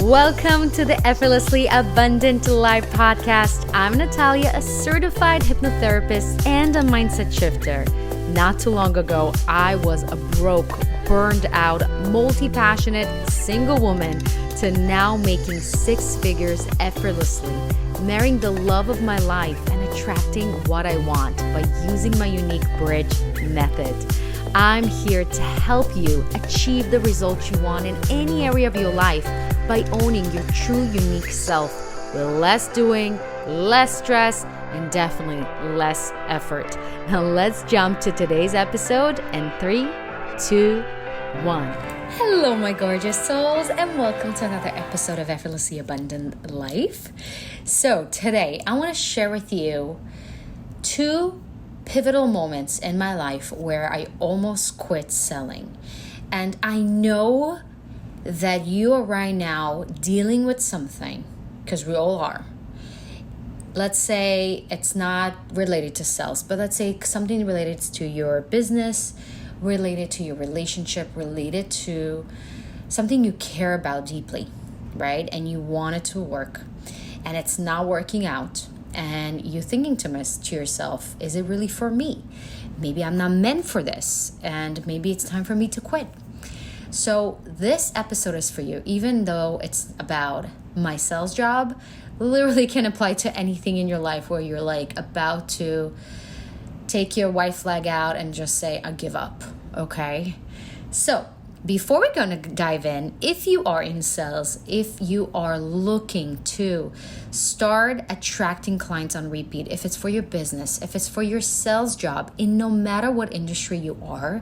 Welcome to the Effortlessly Abundant Life podcast. I'm Natalia, a certified hypnotherapist and a mindset shifter. Not too long ago, I was a broke, burned out, multi-passionate, single woman to now making six figures effortlessly, marrying the love of my life and attracting what I want by using my unique bridge method. I'm here to help you achieve the results you want in any area of your life by owning your true unique self with less doing, less stress, and definitely less effort. Now let's jump to today's episode in 3, 2, 1. Hello, my gorgeous souls, and welcome to another episode of Effortlessly Abundant Life. So today I want to share with you 2 pivotal moments in my life where I almost quit selling. And I know that you are right now dealing with something, because we all are. Let's say it's not related to sales, but let's say something related to your business, related to your relationship, related to something you care about deeply, right? And you want it to work and it's not working out. And you're thinking to yourself, is it really for me? Maybe I'm not meant for this, and maybe it's time for me to quit. So this episode is for you, even though it's about my sales job, literally can apply to anything in your life where you're like about to take your white flag out and just say, I give up, okay? So before we're going to dive in, if you are in sales, if you are looking to start attracting clients on repeat, if it's for your business, if it's for your sales job, in no matter what industry you are,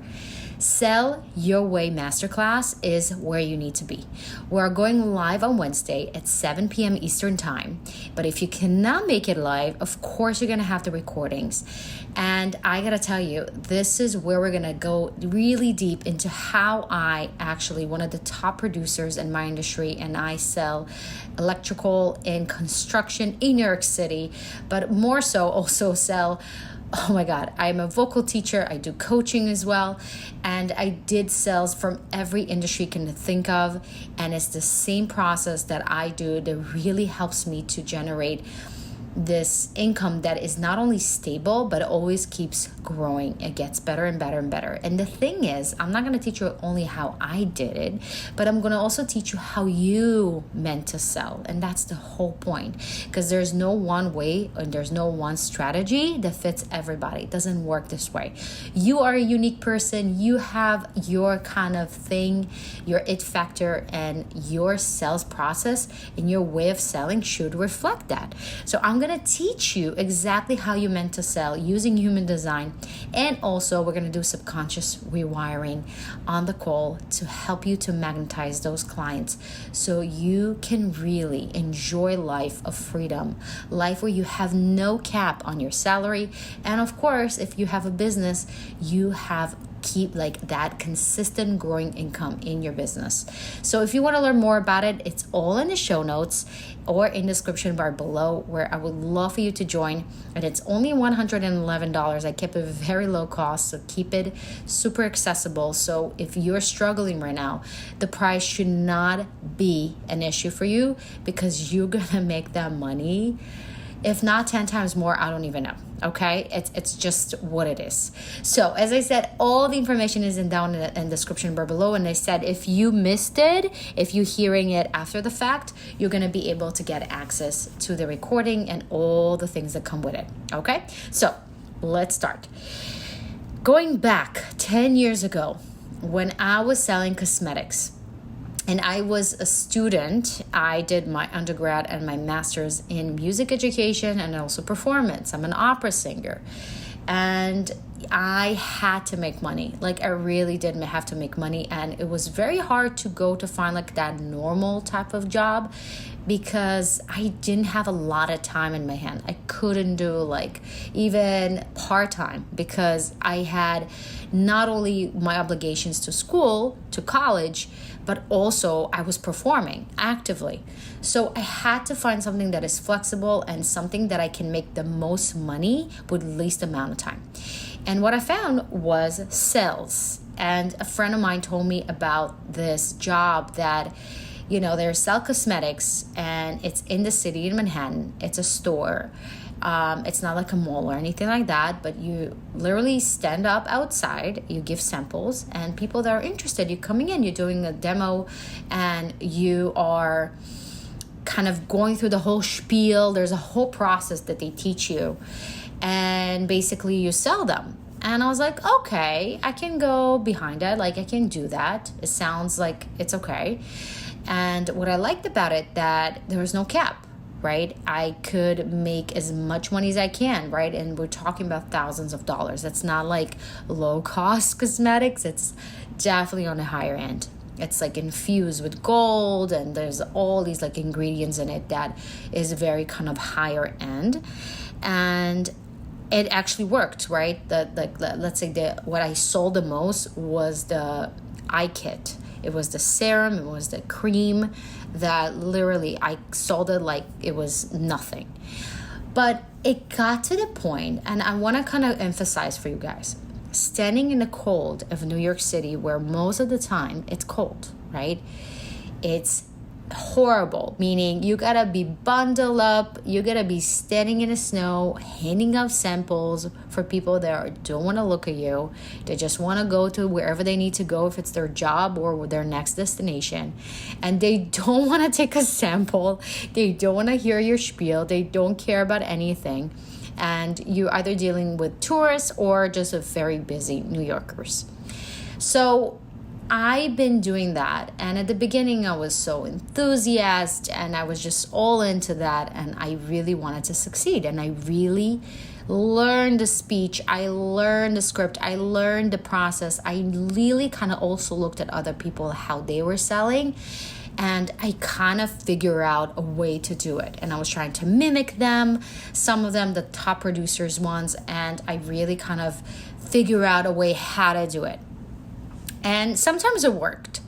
Sell Your Way Masterclass is where you need to be. We're going live on Wednesday at 7 p.m. Eastern Time. But if you cannot make it live, of course, you're going to have the recordings. And I got to tell you, this is where we're going to go really deep into how I actually, one of the top producers in my industry, and I sell electrical and construction in New York City, but more so also sell, oh my God, I'm a vocal teacher. I do coaching as well. And I did sales from every industry you can think of. And it's the same process that I do that really helps me to generate this income that is not only stable, but always keeps growing. It gets better and better and better. And the thing is, I'm not going to teach you only how I did it, but I'm going to also teach you how you meant to sell. And that's the whole point, because there's no one way and there's no one strategy that fits everybody. It doesn't work this way. You are a unique person. You have your kind of thing, your it factor, and your sales process and your way of selling should reflect that. So I'm going to teach you exactly how you meant to sell using human design, and also we're going to do subconscious rewiring on the call to help you to magnetize those clients so you can really enjoy life of freedom, life where you have no cap on your salary. And of course, if you have a business, you keep like that consistent growing income in your business. So if you want to learn more about it, it's all in the show notes or in the description bar below, where I would love for you to join. And it's only $111. I kept it very low cost, so keep it super accessible. So if you're struggling right now, the price should not be an issue for you, because you're gonna make that money, if not 10 times more. I don't even know. Okay, it's just what it is. So as I said, all the information is down in the description bar below. And I said, if you missed it, if you're hearing it after the fact, you're going to be able to get access to the recording and all the things that come with it. Okay, so let's start. Going back 10 years ago, when I was selling cosmetics, and I was a student, I did my undergrad and my master's in music education and also performance. I'm an opera singer. And I had to make money. Like, I really did have to make money. And it was very hard to find like that normal type of job, because I didn't have a lot of time in my hand. I couldn't do like even part-time, because I had not only my obligations to school, to college, but also I was performing actively. So I had to find something that is flexible and something that I can make the most money with least amount of time. And what I found was sales. And a friend of mine told me about this job that They sell cosmetics, and it's in the city in Manhattan. It's a store. It's not like a mall or anything like that, but you literally stand up outside, you give samples, and people that are interested, you're coming in, you're doing a demo, and you are kind of going through the whole spiel. There's a whole process that they teach you, and basically you sell them. And I was like, okay, I can go behind it. Like, I can do that. It sounds like it's okay. And what I liked about it, that there was no cap, right? I could make as much money as I can, right? And we're talking about thousands of dollars. That's not like low cost cosmetics. It's definitely on the higher end. It's like infused with gold, and there's all these like ingredients in it that is very kind of higher end. And it actually worked, right? Let's say what I sold the most was the eye kit. It was the serum, it was the cream that literally I sold it like it was nothing. But it got to the point, and I want to kind of emphasize for you guys, standing in the cold of New York City, where most of the time it's cold, right? It's horrible, meaning you gotta be bundled up, you gotta be standing in the snow, handing out samples for people that don't want to look at you. They just want to go to wherever they need to go, if it's their job or their next destination, and they don't want to take a sample. They don't want to hear your spiel. They don't care about anything. And you're either dealing with tourists or just a very busy New Yorkers. So I've been doing that, and at the beginning I was so enthusiastic, and I was just all into that, and I really wanted to succeed, and I really learned the speech, I learned the script, I learned the process. I really kind of also looked at other people, how they were selling, and I kind of figure out a way to do it, and I was trying to mimic them, some of them the top producers ones, and I really kind of figure out a way how to do it. And sometimes it worked,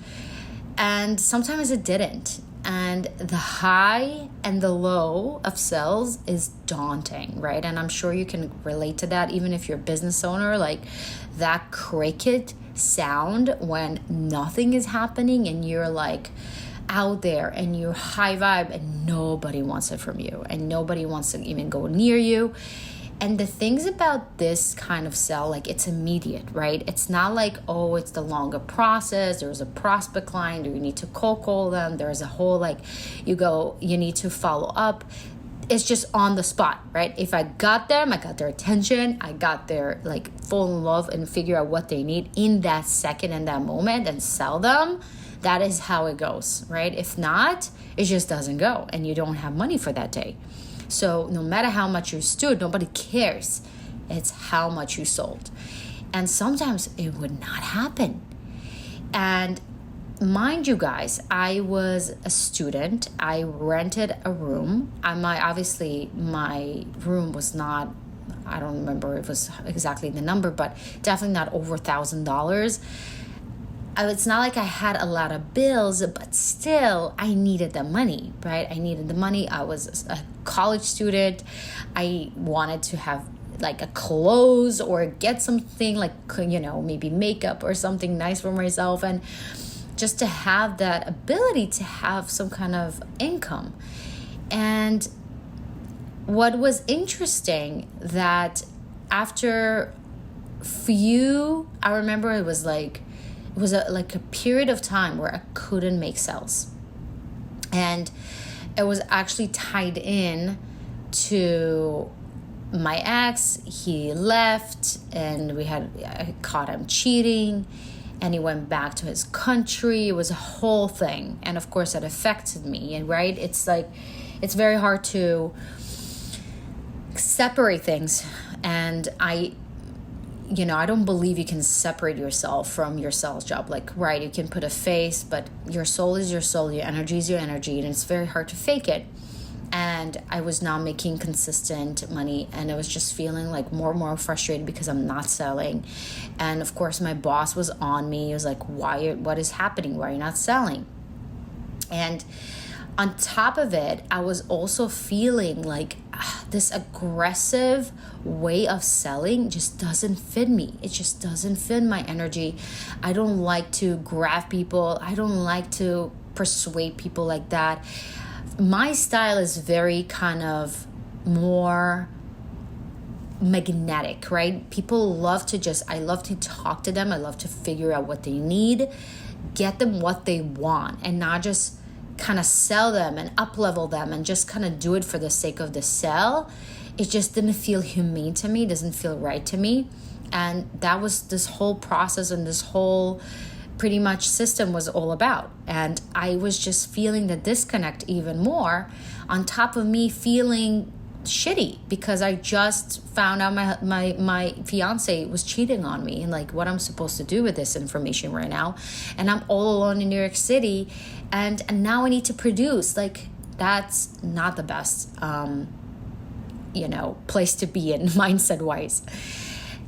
and sometimes it didn't. And the high and the low of sales is daunting, right? And I'm sure you can relate to that, even if you're a business owner, like that cricket sound when nothing is happening and you're like out there and you're high vibe and nobody wants it from you and nobody wants to even go near you. And the things about this kind of sell, like it's immediate, right? It's not like, oh, it's the longer process. There's a prospect line, or you need to cold call them. There's a whole like, you need to follow up. It's just on the spot, right? If I got them, I got their attention, I got their like fall in love and figure out what they need in that second, in that moment, and sell them. That is how it goes, right? If not, it just doesn't go, and you don't have money for that day. So no matter how much you stood, nobody cares. It's how much you sold. And sometimes it would not happen. And mind you guys, I was a student. I rented a room. Obviously my room was not, I don't remember it was exactly the number, but definitely not over $1,000. It's not like I had a lot of bills, but still I needed the money, right? I needed the money. I was a college student. I wanted to have like a clothes or get something like, maybe makeup or something nice for myself. And just to have that ability to have some kind of income. And what was interesting that after I remember it was a period of time where I couldn't make sales. And it was actually tied in to my ex. He left, and I caught him cheating, and he went back to his country. It was a whole thing. And of course it affected me. And right, it's like, it's very hard to separate things. And I don't believe you can separate yourself from your sales job. Like, right, you can put a face, but your soul is your soul, your energy is your energy, and it's very hard to fake it. And I was not making consistent money, and I was just feeling like more and more frustrated because I'm not selling. And of course, my boss was on me. He was like, what is happening? Why are you not selling? And on top of it, I was also feeling like this aggressive way of selling just doesn't fit me. It just doesn't fit my energy. I don't like to grab people. I don't like to persuade people like that. My style is very kind of more magnetic, right? People love to I love to talk to them. I love to figure out what they need, get them what they want, and not just kind of sell them and up level them and just kind of do it for the sake of the sell. It just didn't feel humane to me, doesn't feel right to me. And that was this whole process and this whole pretty much system was all about. And I was just feeling the disconnect even more, on top of me feeling shitty because I just found out my fiance was cheating on me, and like what I'm supposed to do with this information right now. And I'm all alone in New York City, and now I need to produce. Like, that's not the best place to be in mindset wise.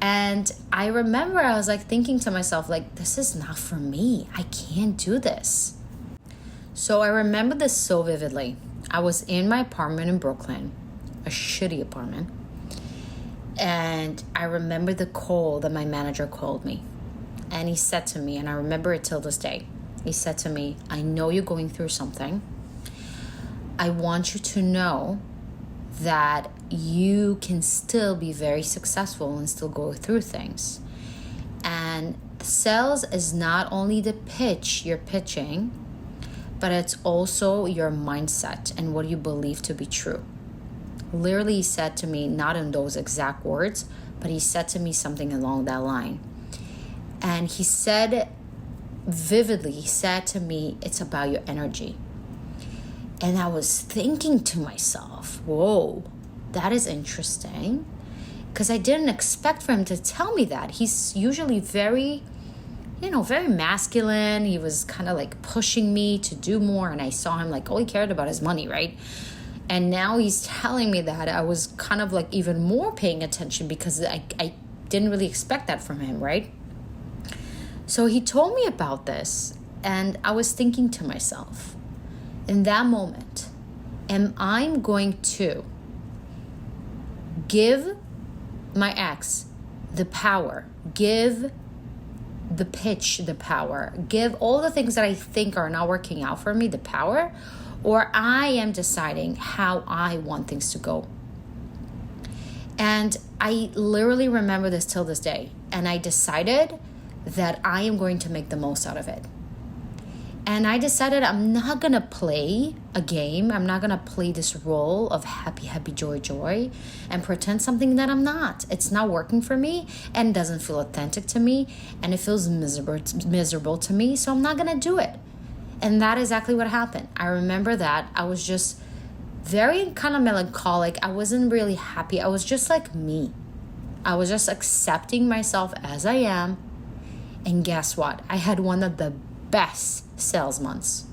And I remember I was like thinking to myself, like, this is not for me. I can't do this. So I remember this so vividly. I was in my apartment in Brooklyn, a shitty apartment. And I remember the call that my manager called me. And he said to me, and I remember it till this day, he said to me, I know you're going through something. I want you to know that you can still be very successful and still go through things. And sales is not only the pitch you're pitching, but it's also your mindset and what you believe to be true. Literally, he said to me, not in those exact words, but he said to me something along that line. And he said vividly, he said to me, it's about your energy. And I was thinking to myself, whoa, that is interesting. Because I didn't expect for him to tell me that. He's usually very masculine. He was kind of like pushing me to do more. And I saw him like, all he cared about his money, right? And now he's telling me that. I was kind of like even more paying attention because I didn't really expect that from him, right? So he told me about this, and I was thinking to myself, in that moment, am I going to give my ex the power, give the pitch the power, give all the things that I think are not working out for me the power, or I am deciding how I want things to go? And I literally remember this till this day. And I decided that I am going to make the most out of it. And I decided I'm not going to play a game. I'm not going to play this role of happy, happy, joy, joy and pretend something that I'm not. It's not working for me and doesn't feel authentic to me. And it feels miserable to me. So I'm not going to do it. And that is exactly what happened. I remember that I was just very kind of melancholic. I wasn't really happy. I was just like me. I was just accepting myself as I am. And guess what? I had one of the best sales months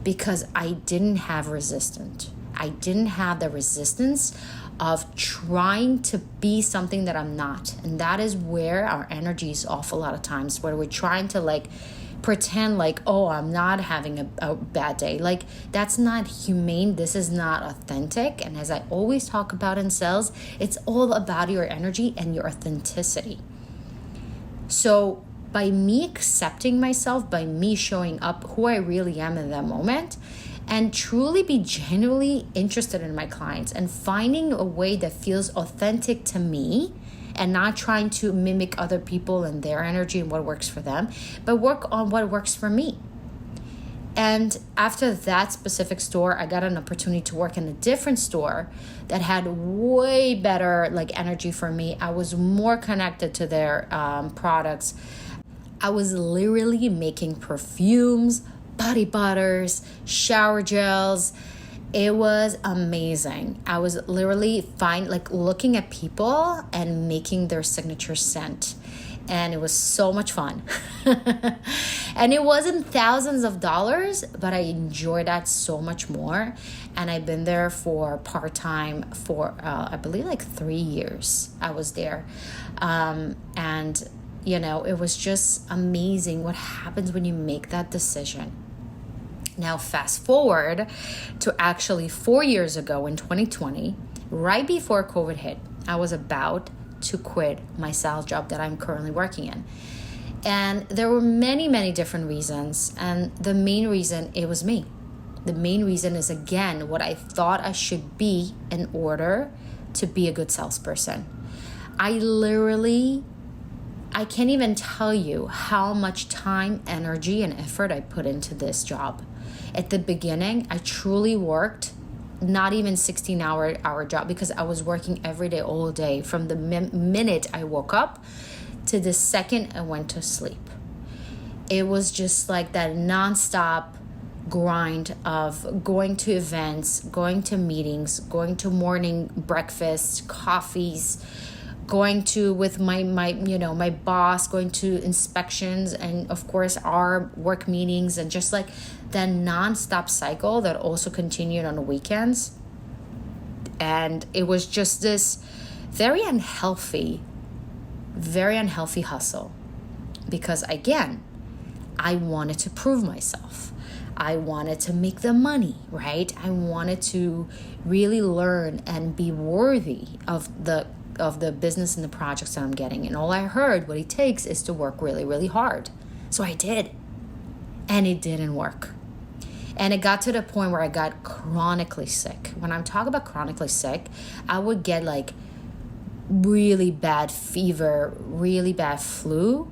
because I didn't have resistance. I didn't have the resistance of trying to be something that I'm not. And that is where our energy is off a lot of times, where we're trying to like pretend like, oh, I'm not having a bad day. Like, that's not humane. This is not authentic. And as I always talk about in sales, it's all about your energy and your authenticity. So by me accepting myself, by me showing up who I really am in that moment, and truly be genuinely interested in my clients and finding a way that feels authentic to me and not trying to mimic other people and their energy and what works for them, but work on what works for me. And after that specific store, I got an opportunity to work in a different store that had way better like energy for me. I was more connected to their products. I was literally making perfumes, body butters, shower gels. It was amazing. I was literally looking at people and making their signature scent. And it was so much fun. And it wasn't thousands of dollars, but I enjoyed that so much more. And I've been there for part-time for, I believe, like 3 years. I was there. And it was just amazing what happens when you make that decision. Now, fast forward to actually 4 years ago in 2020, right before COVID hit, I was about to quit my sales job that I'm currently working in. And there were many, many different reasons. And the main reason, it was me. The main reason is, again, what I thought I should be in order to be a good salesperson. I can't even tell you how much time, energy, and effort I put into this job. At the beginning, I truly worked not even 16-hour job, because I was working every day, all day, from the minute I woke up to the second I went to sleep. It was just like that nonstop grind of going to events, going to meetings, going to morning breakfast, coffees, going to with my boss, going to inspections, and of course our work meetings, and just like that nonstop cycle that also continued on the weekends. And it was just this very unhealthy hustle, because again, I wanted to prove myself. I wanted to make the money, right? I wanted to really learn and be worthy of the business and the projects that I'm getting. And all I heard, what it takes is to work really, really hard. So I did. And it didn't work. And it got to the point where I got chronically sick. When I'm talking about chronically sick, I would get like really bad fever, really bad flu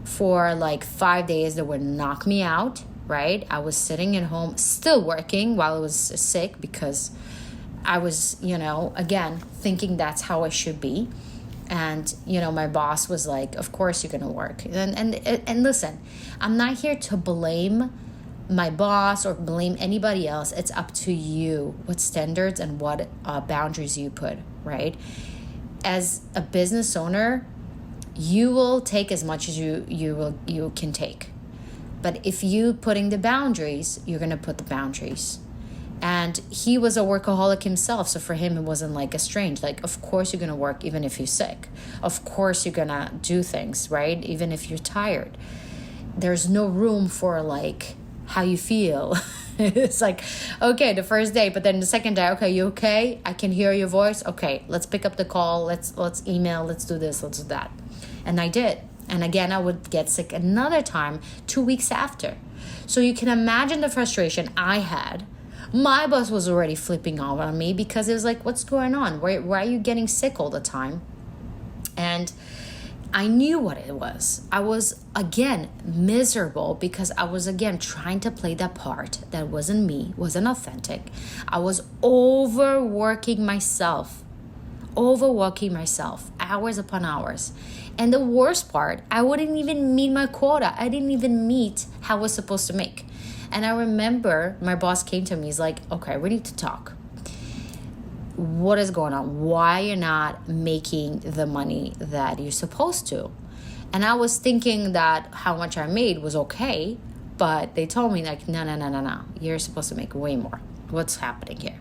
for like 5 days that would knock me out, right? I was sitting at home still working while I was sick, because I was, again, thinking that's how I should be. And, my boss was like, of course you're going to work. And listen, I'm not here to blame my boss or blame anybody else. It's up to you what standards and what boundaries you put, right? As a business owner, you will take as much as you can take. But if you putting the boundaries, you're going to put the boundaries. And he was a workaholic himself. So for him, it wasn't like a strange, like, of course you're going to work even if you're sick. Of course you're going to do things, right? Even if you're tired. There's no room for like how you feel. It's like, okay, the first day, but then the second day, okay, you okay? I can hear your voice. Okay, let's pick up the call. Let's email. Let's do this. Let's do that. And I did. And again, I would get sick another time 2 weeks after. So you can imagine the frustration I had. My boss was already flipping out on me, because it was like, what's going on? Why are you getting sick all the time? And I knew what it was. I was, again, miserable, because I was, again, trying to play that part that wasn't me, wasn't authentic. I was overworking myself, hours upon hours. And the worst part, I wouldn't even meet my quota. I didn't even meet how I was supposed to make. And I remember my boss came to me. He's like, okay, we need to talk. What is going on? Why you're not making the money that you're supposed to? And I was thinking that how much I made was okay. But they told me like, no. You're supposed to make way more. What's happening here?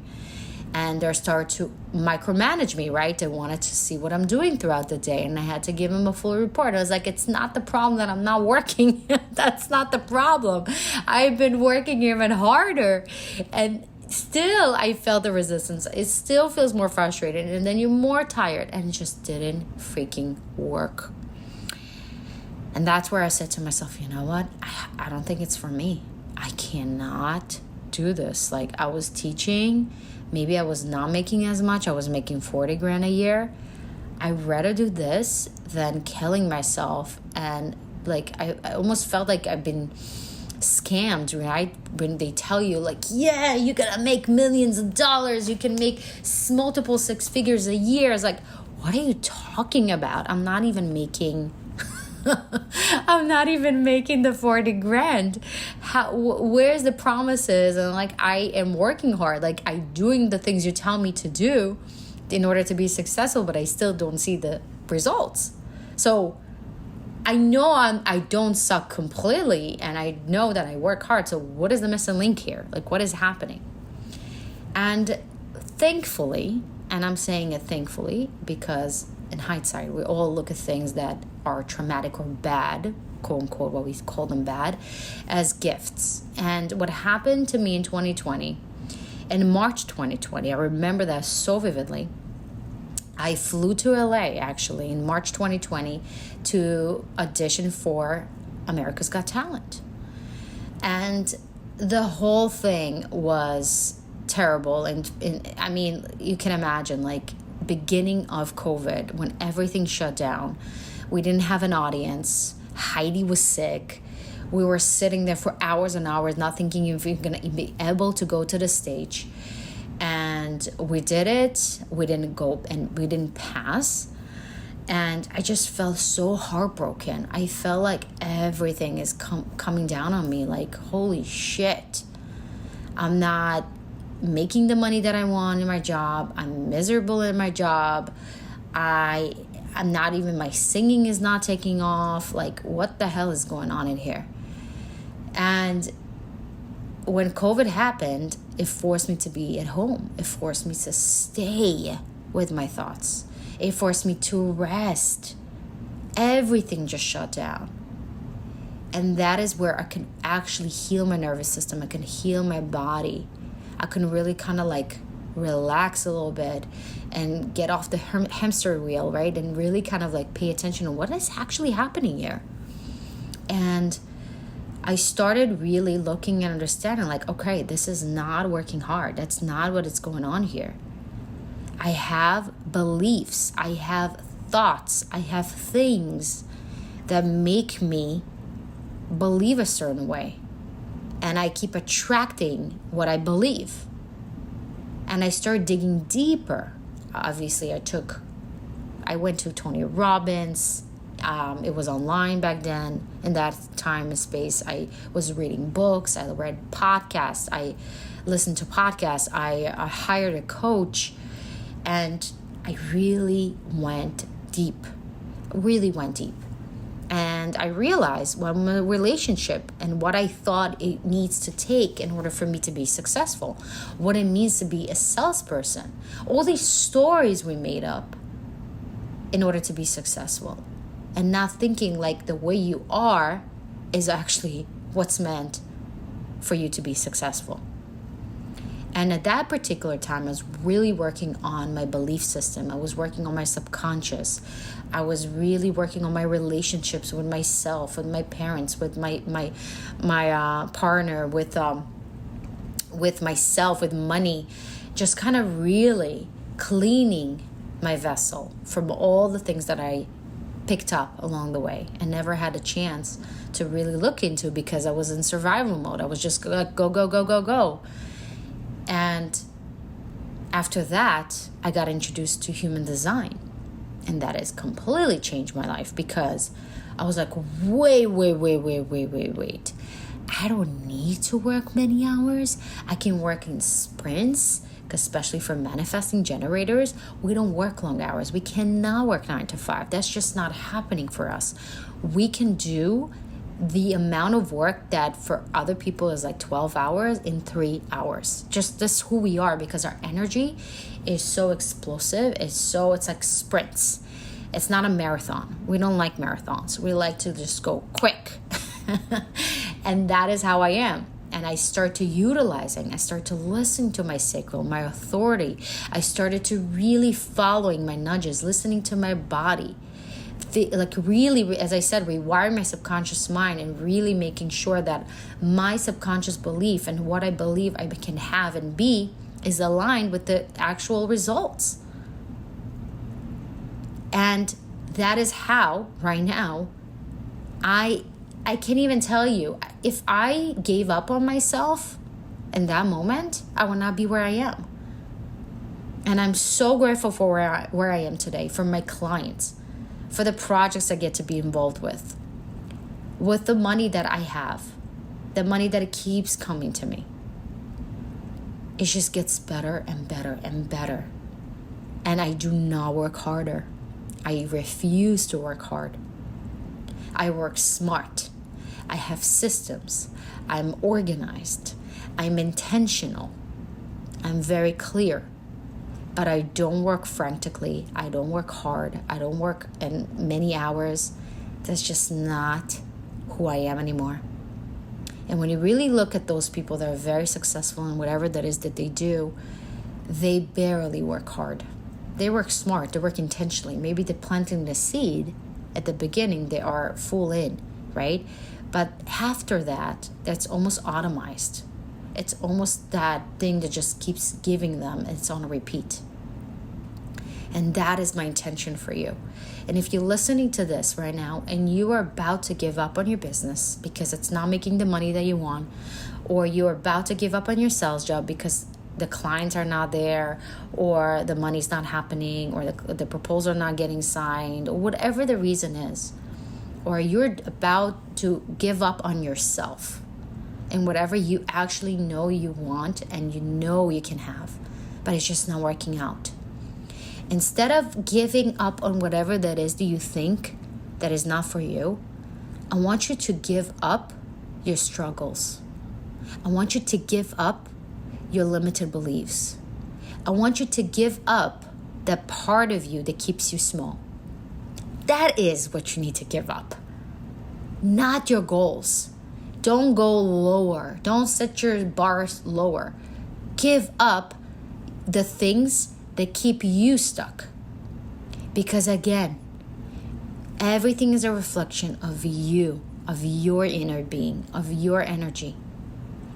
And they started to micromanage me, right? They wanted to see what I'm doing throughout the day. And I had to give them a full report. I was like, it's not the problem that I'm not working. That's not the problem. I've been working even harder. And still, I felt the resistance. It still feels more frustrating. And then you're more tired. And it just didn't freaking work. And that's where I said to myself, you know what? I don't think it's for me. I cannot do this. Like, I was teaching. Maybe I was not making as much. I was making 40 grand a year. I'd rather do this than killing myself. And like, I almost felt like I've been scammed, right? When they tell you like, yeah, you're going to make millions of dollars. You can make multiple six figures a year. It's like, what are you talking about? I'm not even making the 40 grand. Where's the promises? And like, I am working hard. Like, I doing the things you tell me to do in order to be successful, but I still don't see the results. So I know I don't suck completely, and I know that I work hard. So what is the missing link here? Like, what is happening? And thankfully, and I'm saying it thankfully because in hindsight, we all look at things that are traumatic or bad, quote unquote, what we call them bad, as gifts. And what happened to me in 2020, in March 2020, I remember that so vividly. I flew to LA actually in March 2020 to audition for America's Got Talent. And the whole thing was terrible. And I mean, you can imagine, like, beginning of COVID, when everything shut down, we didn't have an audience. Heidi was sick. We were sitting there for hours and hours, not thinking if we were going to be able to go to the stage. And we did it. We didn't go and we didn't pass. And I just felt so heartbroken. I felt like everything is coming down on me. Like, holy shit. I'm not making the money that I want in my job. I'm miserable in my job. I'm not even, my singing is not taking off. Like, what the hell is going on in here? And when COVID happened, it forced me to be at home. It forced me to stay with my thoughts. It forced me to rest. Everything just shut down. And that is where I can actually heal my nervous system. I can heal my body. I can really kind of like relax a little bit and get off the hamster wheel, right? And really kind of like pay attention to what is actually happening here. And I started really looking and understanding, like, okay, this is not working hard. That's not what is going on here. I have beliefs. I have thoughts. I have things that make me believe a certain way. And I keep attracting what I believe. And I started digging deeper. Obviously, I went to Tony Robbins. It was online back then. In that time and space, I was reading books. I read podcasts. I listened to podcasts. I hired a coach. And I really went deep. And I realized when my relationship and what I thought it needs to take in order for me to be successful, what it means to be a salesperson, all these stories we made up in order to be successful, and not thinking like the way you are is actually what's meant for you to be successful. And at that particular time, I was really working on my belief system. I was working on my subconscious. I was really working on my relationships with myself, with my parents, with my partner, with myself, with money. Just kind of really cleaning my vessel from all the things that I picked up along the way and never had a chance to really look into because I was in survival mode. I was just like, go. And after that, I got introduced to human design. And that has completely changed my life because I was like, wait. I don't need to work many hours. I can work in sprints, especially for manifesting generators. We don't work long hours. We cannot work 9 to 5. That's just not happening for us. We can do the amount of work that for other people is like 12 hours in 3 hours. Just this who we are, because our energy is so explosive. It's like sprints. It's not a marathon. We don't like marathons. We like to just go quick. And that is how I am. And I start to utilizing, I start to listen to my sacral, my authority. I started to really following my nudges, listening to my body. Like really, as I said, rewire my subconscious mind and really making sure that my subconscious belief and what I believe I can have and be is aligned with the actual results. And that is how, right now, I can't even tell you, if I gave up on myself in that moment, I would not be where I am. And I'm so grateful for where I am today, for my clients, for the projects I get to be involved with the money that I have, the money that it keeps coming to me. It just gets better and better and better. And I do not work harder. I refuse to work hard. I work smart. I have systems. I'm organized. I'm intentional. I'm very clear. But I don't work frantically. I don't work hard. I don't work in many hours. That's just not who I am anymore. And when you really look at those people that are very successful in whatever that is that they do, they barely work hard. They work smart, they work intentionally. Maybe they're planting the seed at the beginning, they are full in, right? But after that, that's almost automized. It's almost that thing that just keeps giving them, it's on a repeat. And that is my intention for you. And if you're listening to this right now and you are about to give up on your business because it's not making the money that you want, or you're about to give up on your sales job because the clients are not there, or the money's not happening, or the proposal not getting signed, or whatever the reason is, or you're about to give up on yourself and whatever you actually know you want and you know you can have, but it's just not working out. Instead of giving up on whatever that is that you think that is not for you, I want you to give up your struggles. I want you to give up your limited beliefs. I want you to give up that part of you that keeps you small. That is what you need to give up, not your goals. Don't go lower. Don't set your bars lower. Give up the things that keep you stuck. Because again, everything is a reflection of you, of your inner being, of your energy.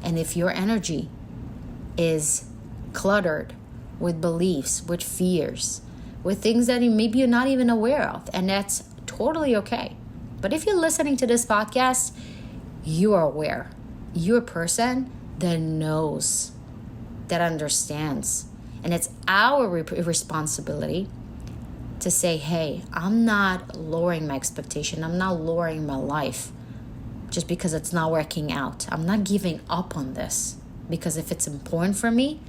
And if your energy is cluttered with beliefs, with fears, with things that maybe you're not even aware of, and that's totally okay. But if you're listening to this podcast, you are aware. You're a person that knows, that understands. And it's our responsibility to say, hey, I'm not lowering my expectation. I'm not lowering my life just because it's not working out. I'm not giving up on this. Because if it's important for me,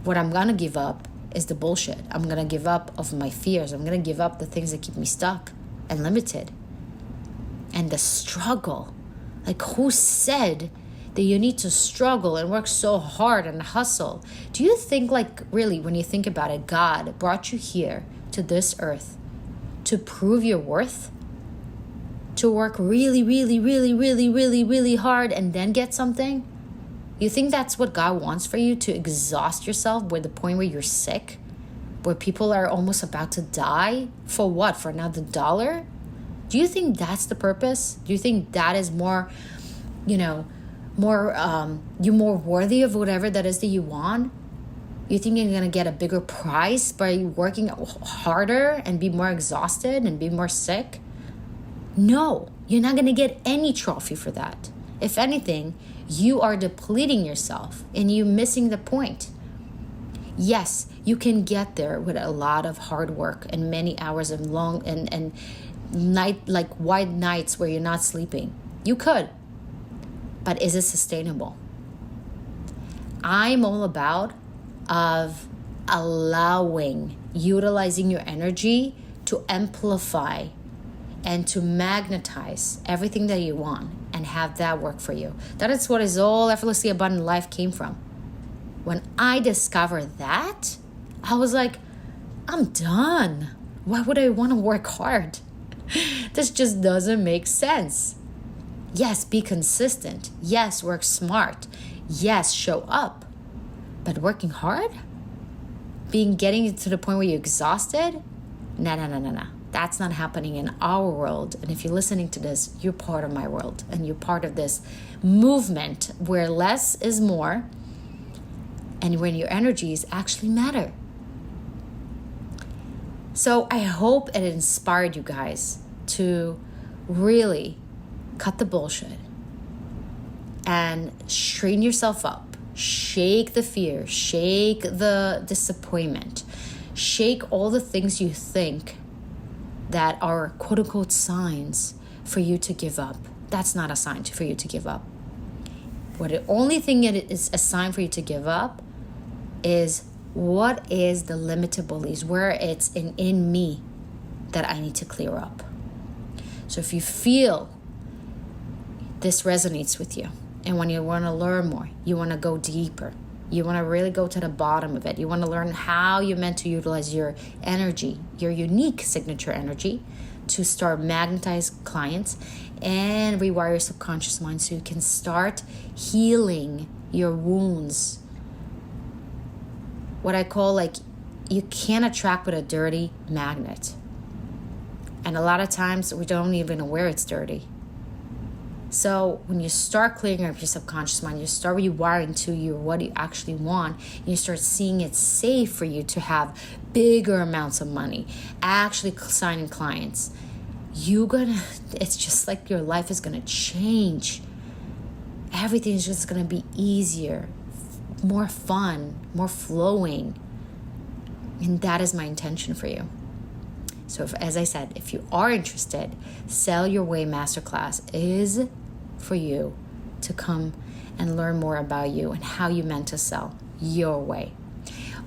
what I'm going to give up is the bullshit. I'm going to give up of my fears. I'm going to give up the things that keep me stuck and limited. And the struggle. Like, who said that you need to struggle and work so hard and hustle? Do you think, like, really, when you think about it, God brought you here to this earth to prove your worth? To work really, really, really, really, really, really hard and then get something? You think that's what God wants for you? To exhaust yourself to the point where you're sick? Where people are almost about to die? For what? For another dollar? Do you think that's the purpose? Do you think that is more, you're more worthy of whatever that is that you want? You think you're going to get a bigger prize by working harder and be more exhausted and be more sick? No, you're not going to get any trophy for that. If anything, you are depleting yourself and you're missing the point. Yes, you can get there with a lot of hard work and many hours of long and night, like wide nights where you're not sleeping. You could, but is it sustainable? I'm all about utilizing your energy to amplify and to magnetize everything that you want and have that work for you. That is what is all Effortlessly Abundant Life came from. When I discovered that, I was like, I'm done. Why would I want to work hard? This just doesn't make sense. Yes, be consistent. Yes, work smart. Yes, show up. But working hard? Getting to the point where you're exhausted? No. That's not happening in our world. And if you're listening to this, you're part of my world. And you're part of this movement where less is more. And when your energies actually matter. So I hope it inspired you guys to really cut the bullshit and straighten yourself up. Shake the fear. Shake the disappointment. Shake all the things you think that are quote-unquote signs for you to give up. That's not a sign for you to give up. What the only thing it is a sign for you to give up is what is the limited beliefs, where it's in me that I need to clear up. So if you feel this resonates with you, and when you want to learn more, you want to go deeper, you want to really go to the bottom of it, you want to learn how you're meant to utilize your energy, your unique signature energy, to start magnetize clients and rewire your subconscious mind so you can start healing your wounds. What I call you can't attract with a dirty magnet. And a lot of times we don't even know where it's dirty. So when you start clearing up your subconscious mind, you start rewiring to what you actually want, and you start seeing it safe for you to have bigger amounts of money, actually signing clients, it's just like your life is gonna change. Everything is just gonna be easier, more fun, more flowing. And that is my intention for you. So as I said, if you are interested, Sell Your Way Masterclass is for you to come and learn more about you and how you meant to sell your way.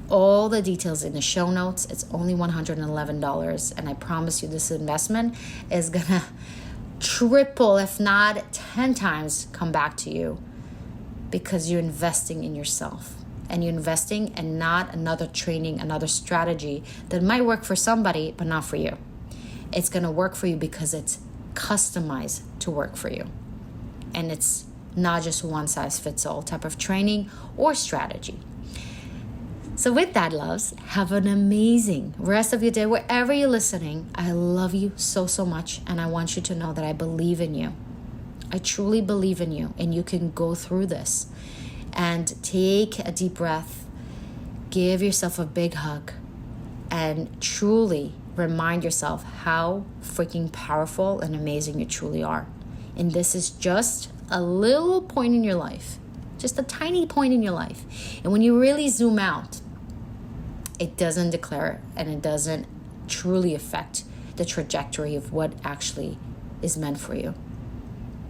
All the details in the show notes. It's only $111. And I promise you this investment is going to triple, if not 10 times, come back to you, because you're investing in yourself. And you're investing in not another training, another strategy that might work for somebody, but not for you. It's going to work for you because it's customized to work for you. And it's not just one size fits all type of training or strategy. So with that, loves, have an amazing rest of your day wherever you're listening. I love you so, so much. And I want you to know that I believe in you. I truly believe in you, and you can go through this. And take a deep breath, give yourself a big hug, and truly remind yourself how freaking powerful and amazing you truly are. And this is just a little point in your life, just a tiny point in your life. And when you really zoom out, it doesn't declare and it doesn't truly affect the trajectory of what actually is meant for you.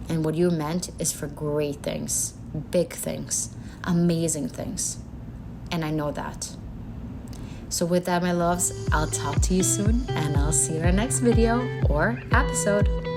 And what you meant is for great things, big things, amazing things. And I know that. So with that, my loves, I'll talk to you soon, and I'll see you in our next video or episode.